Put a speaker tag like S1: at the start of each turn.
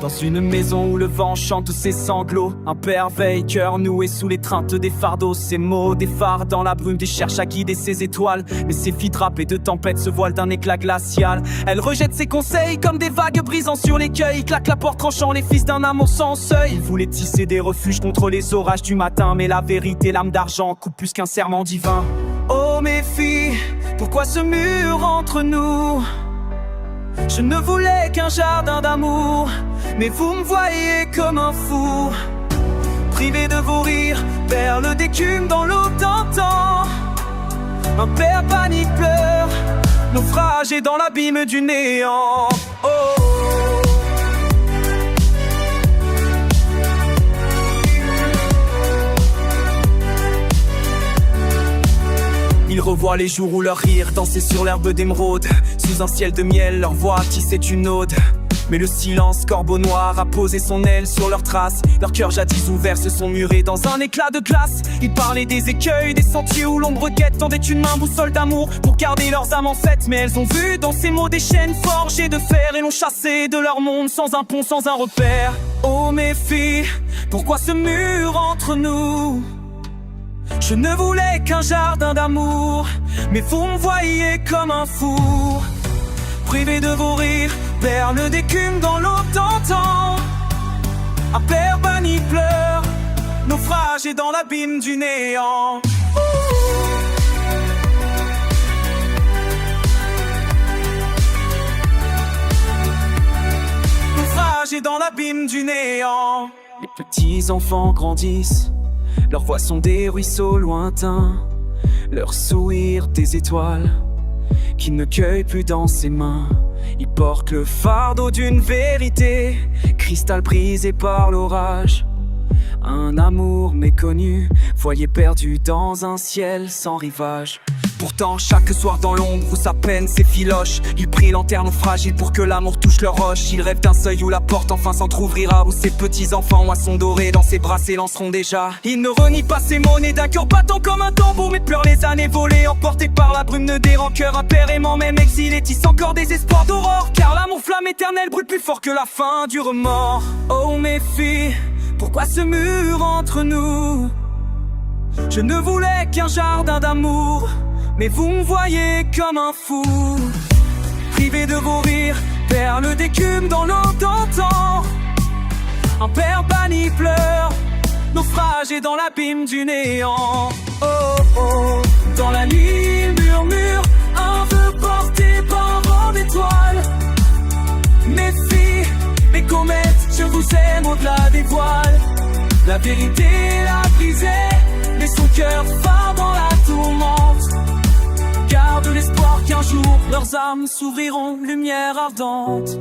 S1: Dans une maison où le vent chante ses sanglots, un père veille, cœur noué sous l'étreinte des fardeaux. Ses mots, des phares dans la brume, des cherchent à guider ses étoiles. Mais ses filles drapées de tempête se voilent d'un éclat glacial. Elle rejette ses conseils comme des vagues brisant sur l'écueil. Claque la porte tranchant les fils d'un amour sans seuil. Il voulait tisser des refuges contre les orages du matin, mais la vérité, lame d'argent, coupe plus qu'un serment divin. Oh mes filles, pourquoi ce mur entre nous? Je ne voulais qu'un jardin d'amour, mais vous me voyez comme un fou. Privé de vos rires, perles d'écume dans l'eau d'antan. Un père panique pleure, naufragé dans l'abîme du néant. Oh. Ils revoient les jours où leur rire dansait sur l'herbe d'émeraude. Sous un ciel de miel, leur voix tissait une ode. Mais le silence, corbeau noir, a posé son aile sur leurs traces. Leurs cœurs jadis ouverts se sont murés dans un éclat de glace. Ils parlaient des écueils, des sentiers où l'ombre guette. Tendaient une main boussole d'amour pour garder leurs âmes en fête. Mais elles ont vu dans ces mots des chaînes forgées de fer et l'ont chassé de leur monde sans un pont, sans un repère. Oh mes filles, pourquoi ce mur entre nous? Je ne voulais qu'un jardin d'amour, mais vous me voyez comme un fou. Privé de vos rires, perles d'écume dans l'eau d'antan. Un père banni pleure, naufragé dans l'abîme du néant. Naufragé dans l'abîme du néant. Les petits enfants grandissent, leurs voix sont des ruisseaux lointains, leurs sourires des étoiles qu'il ne cueille plus dans ses mains. Il porte le fardeau d'une vérité, cristal brisé par l'orage. Un amour méconnu, foyer perdu dans un ciel sans rivage. Pourtant chaque soir dans l'ombre où sa peine s'effiloche, ils prient lanterne fragile pour que l'amour touche leur roche. Ils rêvent d'un seuil où la porte enfin s'entr'ouvrira, où ses petits enfants moissons dorés dans ses bras s'élanceront déjà. Il ne renie pas ses mots nés d'un cœur battant comme un tambour, mais pleure les années volées, emportées par la brume de des rancœurs. Un père aimant même exilé tisse encore des espoirs d'aurore, car l'amour flamme éternelle brûle plus fort que la fin du remords. Oh mes filles, pourquoi ce mur entre nous? Je ne voulais qu'un jardin d'amour, mais vous me voyez comme un fou. Privé de vos rires, perles d'écume dans l'eau d'antan. Un père banni pleure, naufragé dans l'abîme du néant. Oh oh, dans la nuit murmure un vœu porté par un vent d'étoiles. Mes filles, mes comètes, je vous aime au-delà des voiles. La vérité l'a brisé, mais son cœur phare dans la tourmente. Garde l'espoir qu'un jour leurs âmes s'ouvriront, lumière ardente.